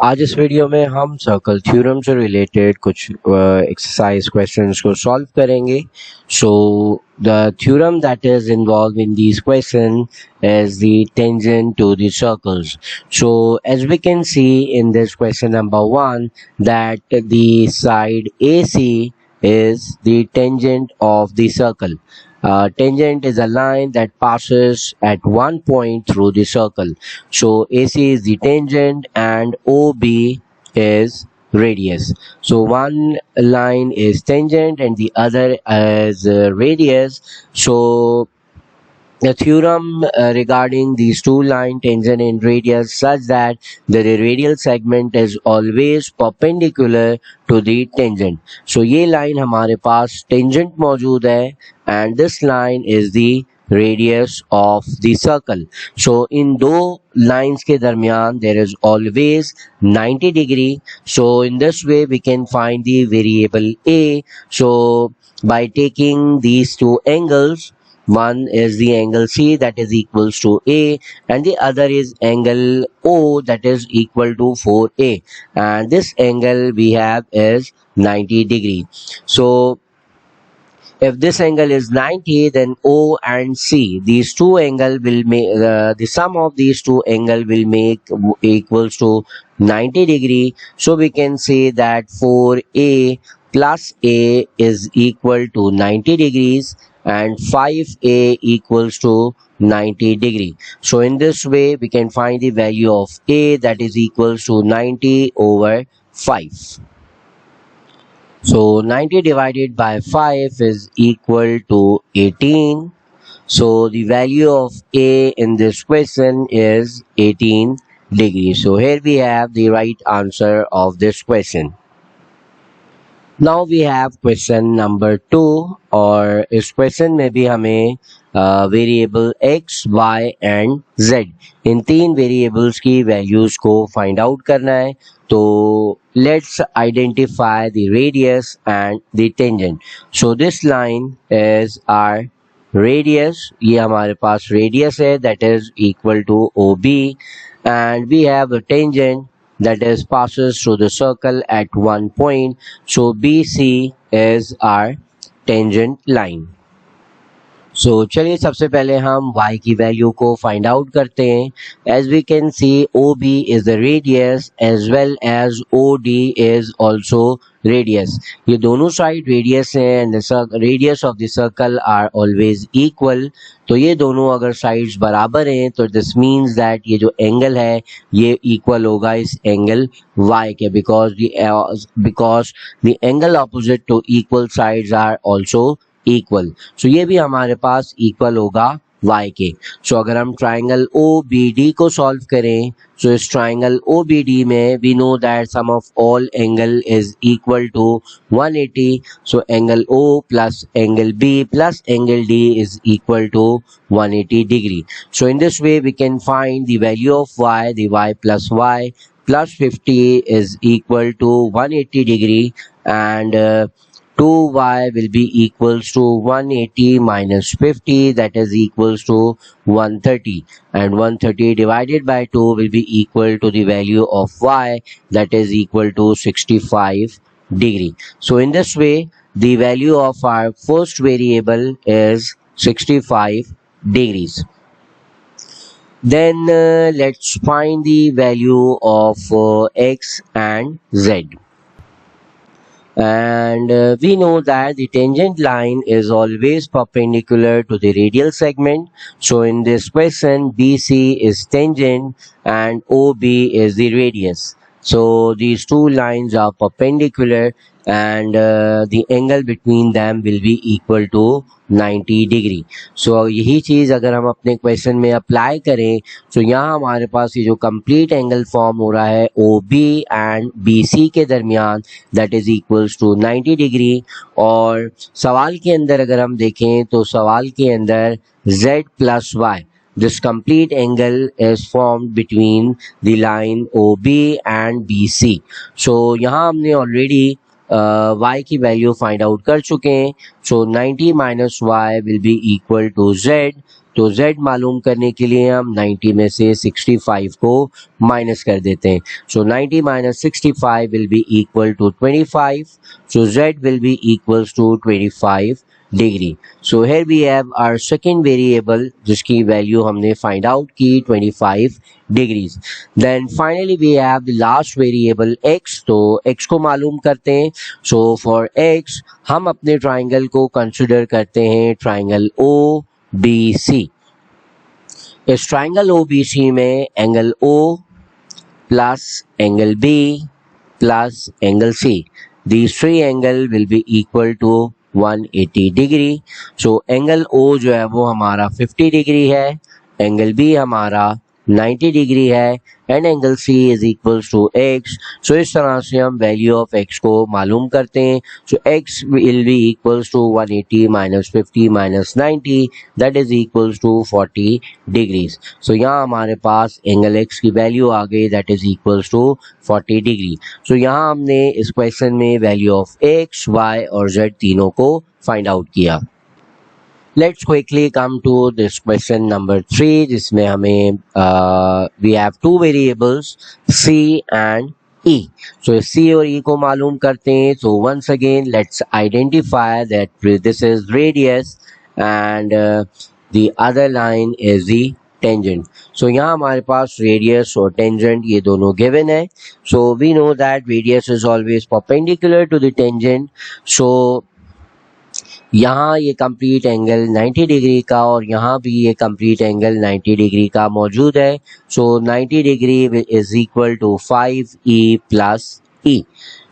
आज इस वीडियो में हम सर्कल थ्योरम से रिलेटेड कुछ एक्सरसाइज क्वेश्चंस को सॉल्व करेंगे. So the theorem that is involve in this question is the tangent to the circles. So as we can see in this question number 1 that the side AC is the tangent of the circle. Tangent is a line that passes at one point through the circle. So AC is the tangent and OB is radius. So one line is tangent and the other is radius. So the theorem regarding these two line tangent and radius such that the radial segment is always perpendicular to the tangent. So ये line हमारे पास tangent मौजूद है and this line is the radius of the circle. So in दो lines के दरमियान there is always 90 degree. So in this way we can find the variable A. So by taking these two angles, one is the angle C that is equals to A and the other is angle O that is equal to 4A, and this angle we have is 90 degree. So if this angle is 90, then O and C, these two angle will make the sum of these two angle will make equals to 90 degree. So we can say that 4A plus A is equal to 90 degrees and 5A equals to 90 degree. So in this way we can find the value of A, that is equals to 90 over 5. So 90 divided by 5 is equal to 18. So the value of A in this question is 18 degrees. So here we have the right answer of this question. Now we have question number 2, और इस question में भी हमें variable x, y and z इन तीन variables की values को find out करना है. तो let's identify the radius and the tangent. So this line is our radius. ये हमारे पास रेडियस है that is equal to OB, and we have a tangent that is passes through the circle at one point. So BC is our tangent line. So चलिए सबसे पहले हम y की value को फाइंड आउट करते हैं. As we can see, OB is the radius as well as OD is also radius. ये दोनों साइड रेडियस हैं and the radius of the circle are always equal. तो ये दोनों अगर साइड्स बराबर हैं तो दिस मीन्स दैट ये जो एंगल है ये इक्वल होगा इस एंगल y के, because the angle opposite to equal sides are also equal. So ये भी हमारे पास इक्वल होगा y के. सो अगर हम ट्राइंगल OBD को सॉल्व करें, सो इस ट्राइंगल OBD में we know that sum of all angle is equal to 180. So angle O plus angle B plus angle D is equal to 180 degree. So in this way we can find the value of y. The y plus 50 is equal to 180 degree, and 2y will be equals to 180 minus 50, that is equals to 130, and 130 divided by 2 will be equal to the value of y, that is equal to 65 degree. So in this way the value of our first variable is 65 degrees. Then let's find the value of x and z. And we know that the tangent line is always perpendicular to the radial segment. So in this question, BC is tangent and OB is the radius. So these two lines are perpendicular and the angle between them will be equal to 90 degree. So यही चीज़ अगर हम अपने question में apply करें तो यहाँ हमारे पास ये जो कंप्लीट एंगल फॉर्म हो रहा है OB एंड BC के दरमियान, that is equals to 90 degree. और सवाल के अंदर अगर हम देखें तो सवाल के अंदर Z plus Y, this complete angle is formed between the line OB and BC. So यहाँ हमने ऑलरेडी y की वैल्यू फाइंड आउट कर चुके हैं. So 90 minus y will be equal to z. तो z मालूम करने के लिए हम 90 में से 65 को माइनस कर देते हैं. So 90 minus 65 will be equal to 25. So z will be equals to 25 degree. So here we have our second variable जिसकी वैल्यू हमने find out की 25 degrees. Then finally we have the last variable x. तो x को मालूम करते हैं. So for x हम अपने triangle को consider करते हैं triangle OBC. इस triangle OBC में angle O plus angle B plus angle C. These three angle will be equal to 180 degree. So angle O जो है वो हमारा 50 degree है, angle B हमारा 90 degree है and angle C is equals to x. So इस तरह से हम value of x को मालूम करते हैं. So x will be equals to 180 minus 50 minus 90 that is equals to 40 degrees. So यहाँ हमारे पास angle x की value आ गई that is equals to 40 degree. So यहाँ हमने इस question में value of x, y और z तीनों को find out किया. Let's quickly come to this question number 3 जिसमें हमें we have two variables c and e. So c और e को मालूम करते हैं. So once again let's identify that this is radius and the other line is the tangent. So यहाँ हमारे पास radius और tangent ये दोनों given है. So we know that radius is always perpendicular to the tangent. So यहाँ ये complete angle 90 degree का और यहाँ भी ये कंप्लीट एंगल 90 डिग्री का मौजूद है. So 90 degree is equal to 5e plus e.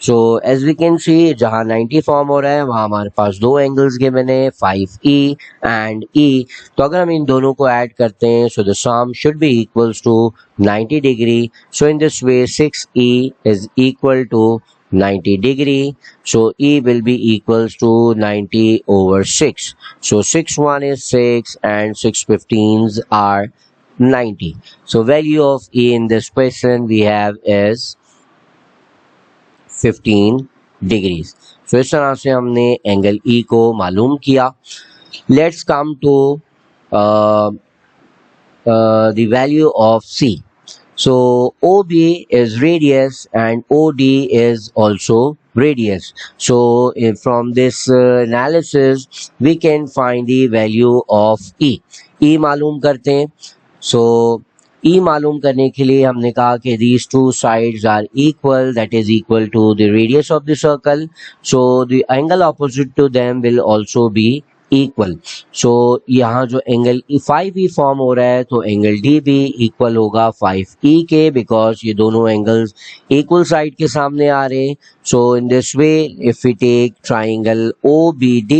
So as we can see जहाँ 90 फॉर्म हो रहा है वहाँ हमारे पास दो एंगल्स गिवन है 5e एंड e. तो अगर हम इन दोनों को ऐड करते हैं so the sum should be equals to 90 degree. So in this way 6e is equal to 90 degree. So E will be equals to 90 over 6. So 6 1 is 6 and 6 15s are 90. So value of E in this question we have is 15 degrees. So इस तरह से हमने angle E को मालूम किया. Let's come to the value of C. So OB is radius and OD is also radius. So from this analysis we can find the value of E. E मालूम करते हैं. So E मालूम करने के लिए हमने कहा कि these two sides are equal, that is equal to the radius of the circle. So the angle opposite to them will also be equal. So यहाँ जो एंगल 5e फॉर्म हो रहा है तो एंगल डी भी इक्वल होगा 5e के because ये दोनों एंगल्स इक्वल साइड के सामने आ रहे हैं. So in this way if we take triangle OBD,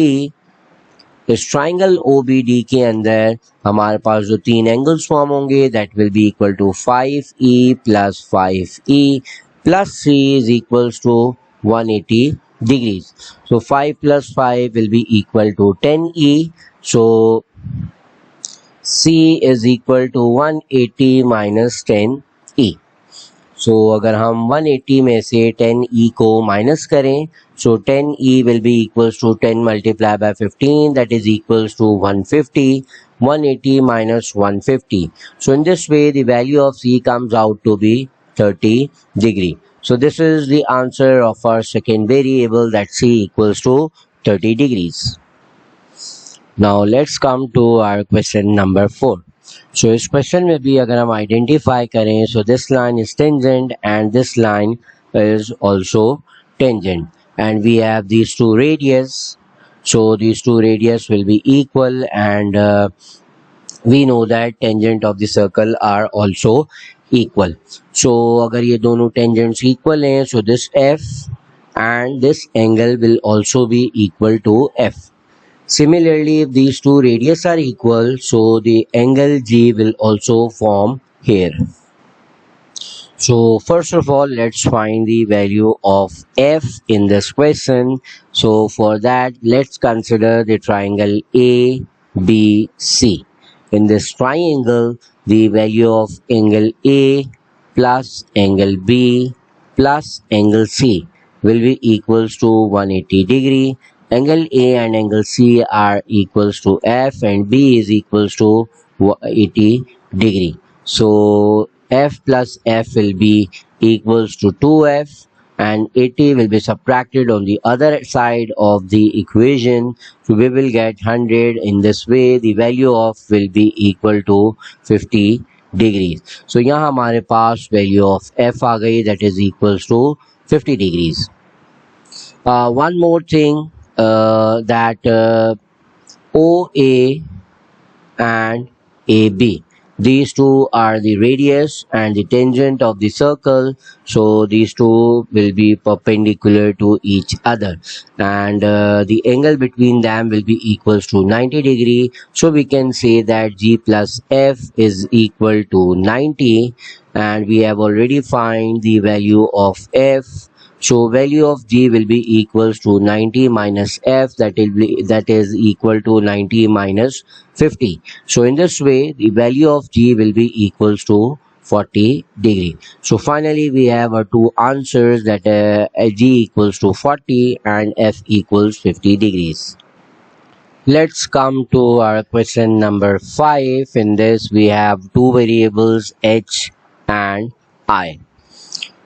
इस ट्राइंगल OBD के अंदर हमारे पास जो तीन एंगल्स फॉर्म होंगे that will be equal to 5e plus 5e plus c is equals to 180 degrees. So 5 plus 5 will be equal to 10e. So C is equal to 180 minus 10e. So अगर हम 180 में से 10e को minus करें so 10e will be equals to 10 multiplied by 15 that is equals to 150. 180 minus 150. So in this way the value of C comes out to be 30 degree. So this is the answer of our second variable that C equals to 30 degrees. Now let's come to our question number 4. So इस question में भी अगर हम identify करें so this line is tangent and this line is also tangent and we have these two radius. So these two radius will be equal and we know that tangent of the circle are also equal. So अगर ये दोनों tangents equal हैं so this f and this angle will also be equal to f. Similarly if these two radius are equal so the angle G will also form here. So first of all let's find the value of f in this question. So for that let's consider the triangle ABC. In this triangle the value of angle A plus angle B plus angle C will be equals to 180 degree angle A and angle C are equals to F and B is equals to 80 degree. So F plus F will be equals to 2F and 80 will be subtracted on the other side of the equation. So we will get 100. In this way the value of will be equal to 50 degrees. So यहाँ हमारे पास value of F आ गई, that is equals to 50 degrees. One more thing, that OA and AB. These two are the radius and the tangent of the circle, so these two will be perpendicular to each other, and the angle between them will be equals to 90 degree. So we can say that G plus F is equal to 90, and we have already find the value of F. So value of G will be equals to 90 minus F, that is equal to 90 minus 50. So in this way the value of G will be equals to 40 degree. So finally we have our two answers, that G equals to 40 and F equals 50 degrees. Let's come to our question number 5. In this we have two variables H and I.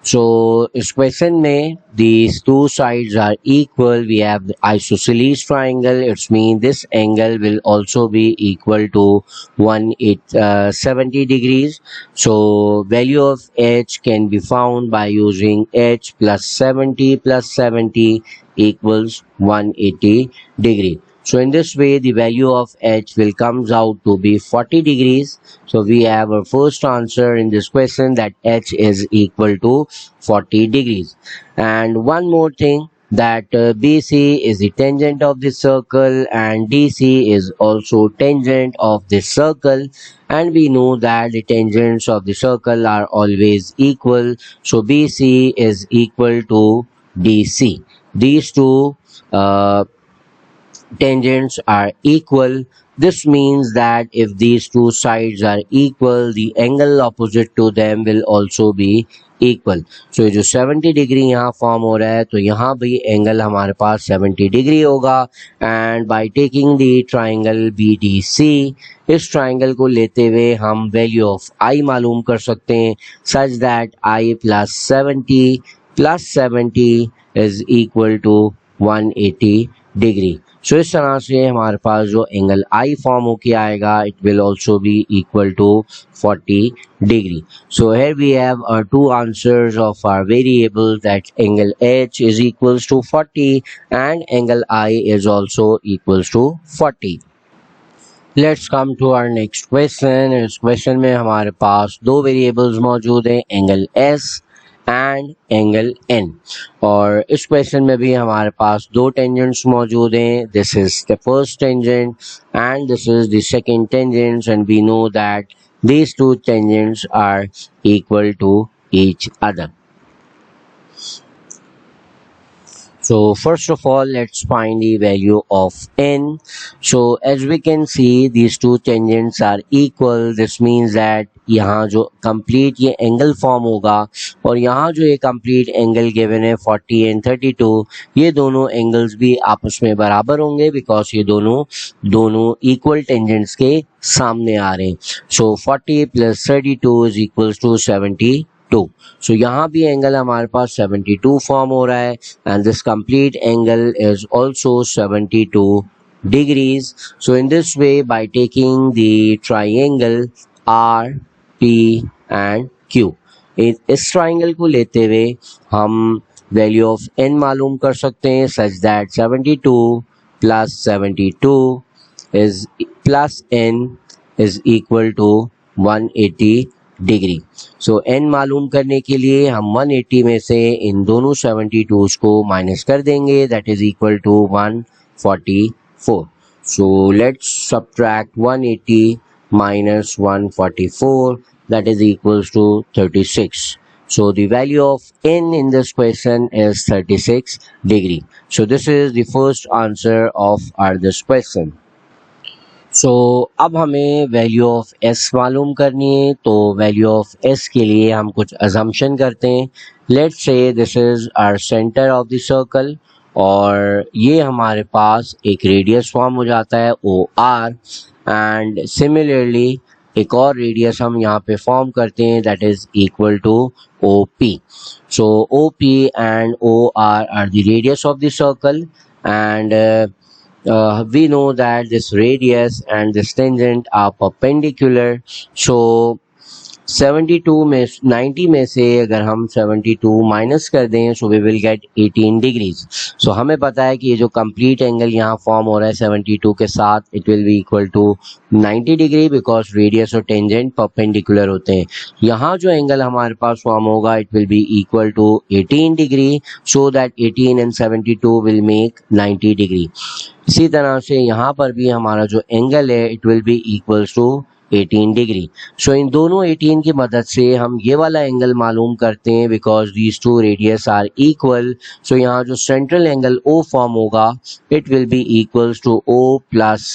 So इस question में these two sides are equal. We have the isosceles triangle. It's mean this angle will also be equal to 170 degrees. So value of H can be found by using H plus 70 equals 180 degree. So in this way the value of H will comes out to be 40 degrees. So we have our first answer in this question, that H is equal to 40 degrees. And one more thing, that BC is the tangent of the circle and DC is also tangent of the circle, and we know that the tangents of the circle are always equal. So BC is equal to DC. These two tangents are equal. This means that if these two sides are equal, the angle opposite to them will also be equal. So ये जो 70 degree यहाँ form हो रहा है, तो यहाँ भी angle हमारे पास 70 डिग्री होगा. And by taking the triangle BDC, इस ट्राइंगल को लेते हुए हम वैल्यू ऑफ I मालूम कर सकते हैं, such that I plus 70 is equal to 180 degree. So इस तरह से हमारे पास जो एंगल I फॉर्म होके आएगा, it will also be equal to 40 degree. So here we have our two answers of our variables, that angle H is equals to 40 and angle I is also equals to 40. Let's come to our next question. इस question में हमारे पास दो variables मौजूद हैं, angle S and angle N, और इस question में भी हमारे पास दो टेंजेंट्स मौजूद हैं. This is the first tangent and this is the second tangent, and we know that these two tangents are equal to each other. So first of all, let's find the value of N. So as we can see, these two tangents are equal. This means that यहाँ जो complete ये angle form होगा और यहाँ जो ये complete angle given है 40 and 32, ये दोनों angles भी आपस में बराबर होंगे, because ये दोनों equal tangents के सामने आ रहे हैं. So 40 plus 32 is equals to 72. So यहाँ भी एंगल हमारे पास 72 फॉर्म हो रहा है, and this complete angle is also 72 degrees. So in this way, by taking the triangle R, P and Q, इस ट्राइंगल को लेते हुए हम वैल्यू ऑफ N मालूम कर सकते हैं, such that 72 plus 72 is plus N is equal to 180 degree. So N मालूम करने के लिए हम 180 में से इन दोनों 72s को माइनस कर देंगे, that is equal to 144. So let's subtract 180 minus 144, that is equals to 36. So the value of N in this question is 36 degree. So this is the first answer of this question. सो अब हमें value of S मालूम करनी है, तो value of S के लिए हम कुछ अजम्पशन करते हैं. Let's say this is our centre of the circle और ये हमारे पास एक रेडियस फॉर्म हो जाता है ओ आर, एंड सिमिलरली एक और रेडियस हम यहाँ पे फॉर्म करते हैं that is equal to O P. So OP and OR are the radius of the circle, and we know that this radius and this tangent are perpendicular. So 72 में 90 में से अगर हम 72 माइनस कर दें so we will get 18 degrees. So हमें पता है कि ये जो कंप्लीट एंगल यहाँ फॉर्म हो रहा है 72 के साथ it will be equal to 90 degree because radius और टेंजेंट परपेंडिकुलर होते हैं. यहाँ जो एंगल हमारे पास फॉर्म होगा it will be equal to 18 degree, so that 18 and 72 will make 90 degree. इसी तरह से यहाँ पर भी हमारा जो एंगल है it will be equals to 18 degree. So इन दोनों 18 की मदद से हम ये वाला एंगल मालूम करते हैं because these two radius are equal. So यहाँ जो सेंट्रल एंगल O फॉर्म होगा it will be equals to O plus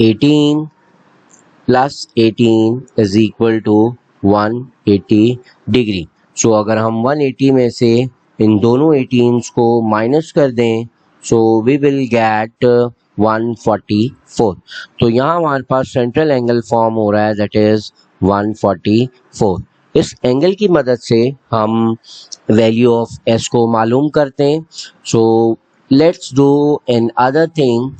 18 plus 18 is equal to 180 degree. So अगर हम 180 में से इन दोनों 18s को माइनस कर दें सो वी विल गेट 144. तो यहाँ हमारे पास सेंट्रल एंगल फॉर्म हो रहा है दैट इज 144. इस एंगल की मदद से हम वैल्यू ऑफ S को मालूम करते हैं. So let's do an other thing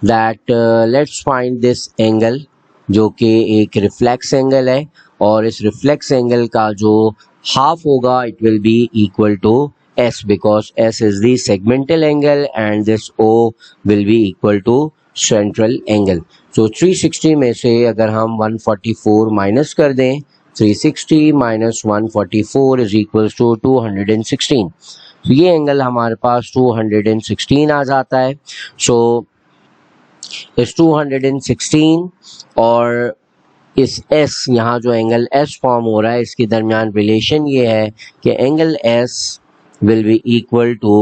that let's find this angle जो कि एक रिफ्लेक्स एंगल है, और इस रिफ्लेक्स एंगल का जो हाफ होगा it will be equal to S because S is the segmental angle and this O will be equal to central angle. So 360 में से अगर हम 144 माइनस कर दें 360 माइनस 144 is equals to 216. तो ये एंगल हमारे पास 216 आ जाता है. सो इस 216 और इस S यहाँ जो एंगल S फॉर्म हो रहा है इसके दरमियान रिलेशन ये है कि angle S will be equal to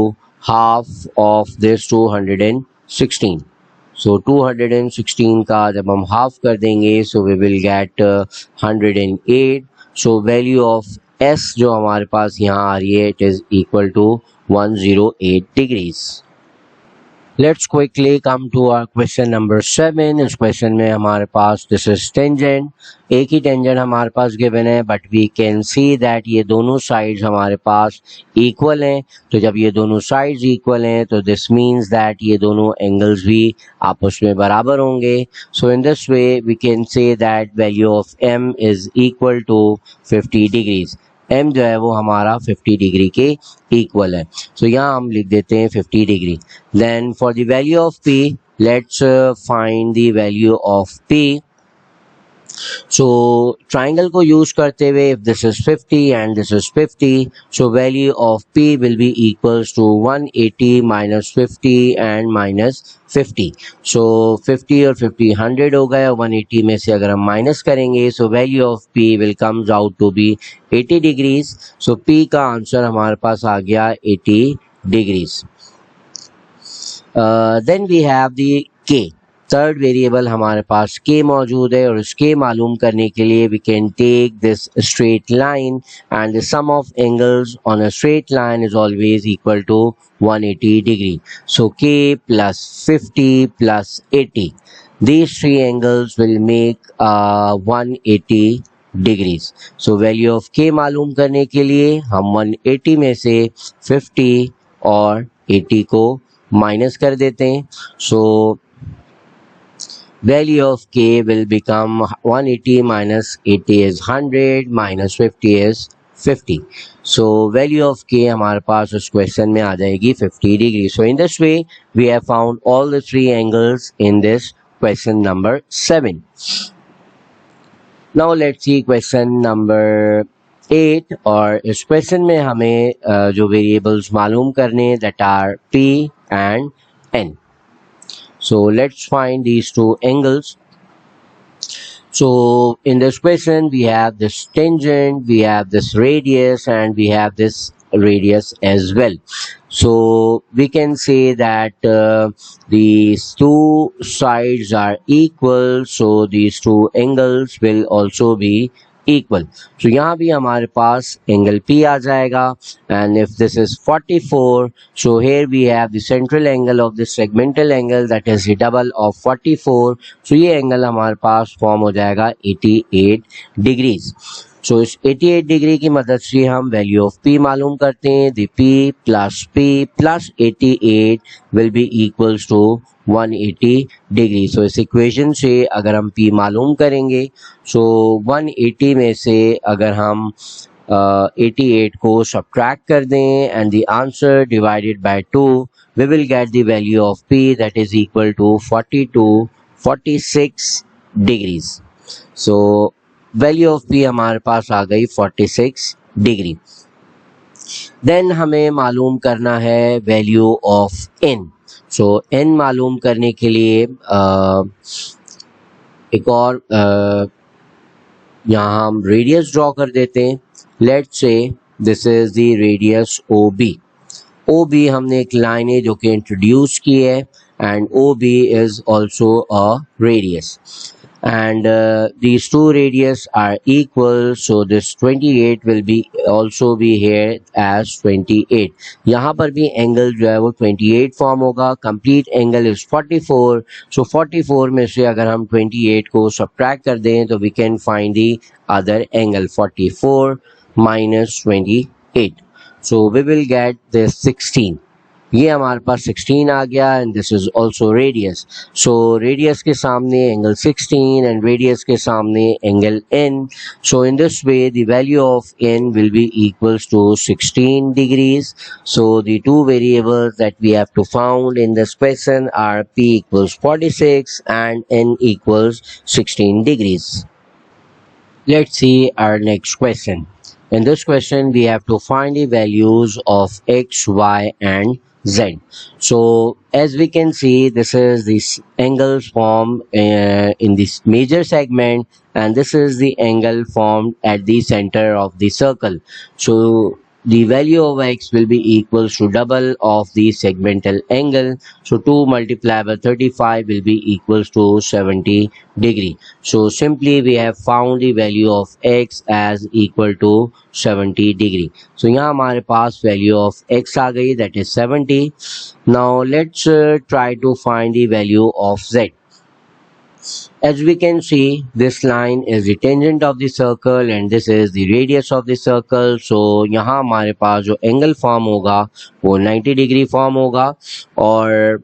half of this 216. So 216 का जब हम half कर देंगे so we will get 108. So value of S जो हमारे पास यहाँ आ रही है it is equal to 108 degrees. Let's quickly come to our question number 7. इस क्वेश्चन में हमारे पास this is tangent, एक ही टेंजेंट हमारे पास गिवन है but we can see that ये दोनों साइड्स हमारे पास इक्वल हैं. तो जब ये दोनों साइड्स इक्वल हैं तो दिस मीन्स दैट ये दोनों एंगल्स भी आपस में बराबर होंगे. So in this way we can say that value of M is equal to 50 degrees. M जो है वो हमारा 50 डिग्री के इक्वल है. सो यहाँ हम लिख देते हैं 50 degree. Then for the value of P let's find the value of P. So triangle को यूज करते हुए if this is 50 and this is 50 so value of P will be equals to 180 minus 50 and minus 50. So 50 और 50 100 हो गए. 180 में से अगर हम माइनस करेंगे so value of P will comes out to be 80 degrees. So P का answer हमारे पास आ गया 80 degrees. Then we have the K. Third variable हमारे पास K मौजूद है, और उस K मालूम करने के लिए we can take this straight line and the sum of angles on a straight line is always equal to 180 degree. So K plus 50 plus 80, these three angles will make 180 degrees. So value of K मालूम करने के लिए हम 180 में से 50 और 80 को minus कर देते हैं. सो value of K will become 180 minus 80 is 100 minus 50 is 50. So value of K हमारे पास उस क्वेश्चन में आ जाएगी 50 degree. So in this way we have found all the three angles in this question number 7. Now let's see question number 8. और इस question में हमें जो variables मालूम करने that are P and N. So let's find these two angles. So in this question we have this tangent, we have this radius, and we have this radius as well. So we can say that these two sides are equal, so these two angles will also be equal. So यहाँ भी हमारे पास angle P आ जाएगा and if this is 44, so here we have the central angle of the segmental angle that is the double of 44। So ये angle हमारे पास form हो जाएगा 88 डिग्रीज। सो इस 88 डिग्री की मदद से हम वैल्यू ऑफ P मालूम करते हैं। The P plus 88 will be equals to 180 degree. So इस इक्वेशन से अगर हम P मालूम करेंगे, सो 180 में से अगर हम 88 को सब्ट्रैक्ट कर दें and the answer divided by 2, we will get the value of P that is equal to 46 degrees. So value of P हमारे पास आ गई 46 डिग्री। देन हमें मालूम करना है value of N। So N मालूम करने के लिए एक और यहाँ हम रेडियस ड्रॉ कर देते हैं। Let's say this is the radius OB हमने एक लाइन है जो कि इंट्रोड्यूस की है and OB is also a radius and these two radius are equal, so this 28 will be also be here as 28। यहाँ पर भी एंगल जो है वो 28 फॉर्म होगा। कंप्लीट एंगल इज 44, सो 44 में से अगर हम 28 को सब्ट्रैक्ट कर दें तो we can find the other angle 44 minus 28, so we will get this 16। ये हमारे पास 16 आ गया and this is also radius. So radius के सामने एंगल 16 एंड रेडियस के सामने angle N। So in this way the value of N will be equals to 16 degrees. So the two variables that we have to found in this question are P equals 46 and N equals 16 degrees. Let's see our next question. In this question, we have to find the values of x, y, and z. So, as we can see, this is this angles formed in this major segment, and this is the angle formed at the center of the circle. So, the value of x will be equals to double of the segmental angle. So 2 multiplied by 35 will be equals to 70 degree. So simply we have found the value of x as equal to 70 degree. So यहाँ हमारे पास value of x आ गई, that is 70. Now let's try to find the value of z. As we can see, this line is the tangent of the circle and this is the radius of the circle. So यहाँ हमारे पास जो angle form होगा वो 90 degree form होगा। और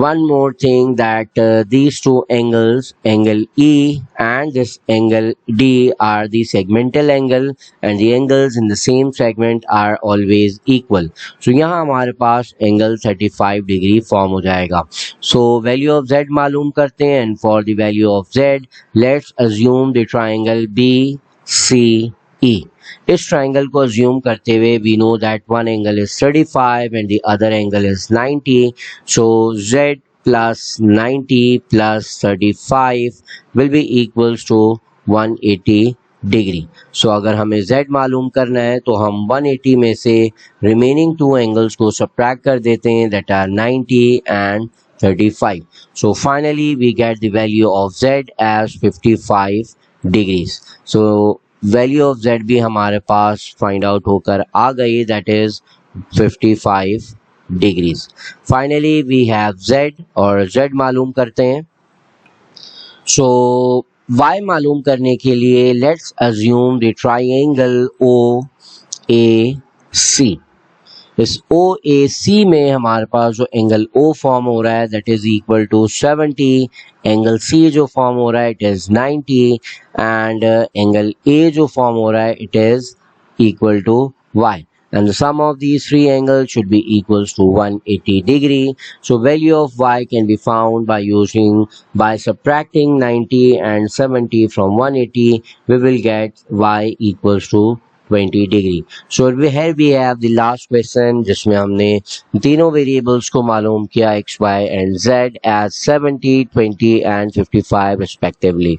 one more thing that these two angles, angle E and this angle D, are the segmental angle and the angles in the same segment are always equal. So यहाँ हमारे पास angle 35 degree form हो जाएगा। So value of Z मालूम करते हैं and for the value of Z, let's assume the triangle BCE. इस triangle को अज्यूम करते हुए we know that one angle is 35 and the other angle is 90. So Z plus 90 plus 35 will be equals to 180 degree. So अगर हमें Z मालूम करना है तो हम 180 में से रिमेनिंग टू एंगल्स को सब्ट्रैक्ट कर देते हैं, that are 90 and 35. So finally we get the value of Z as 55 degrees. So value of Z भी हमारे पास फाइंड आउट होकर आ गई, that is 55 degrees. Finally we have Z और Z मालूम करते हैं। सो Y मालूम करने के लिए let's assume the triangle OAC। इस OAC में हमारे पास जो एंगल O फॉर्म हो रहा है that is equal to 70, angle C जो फॉर्म हो रहा है it is 90 and angle A जो फॉर्म हो रहा है it is equal to Y and the sum of these three angles should be equals to 180 degree. So value of Y can be found by subtracting 90 and 70 from 180. We will get Y equals to 20 degree. So here we have the last question जिसमें हमने तीनों variables को मालूम किया x, y and z as 70, 20 and 55 respectively।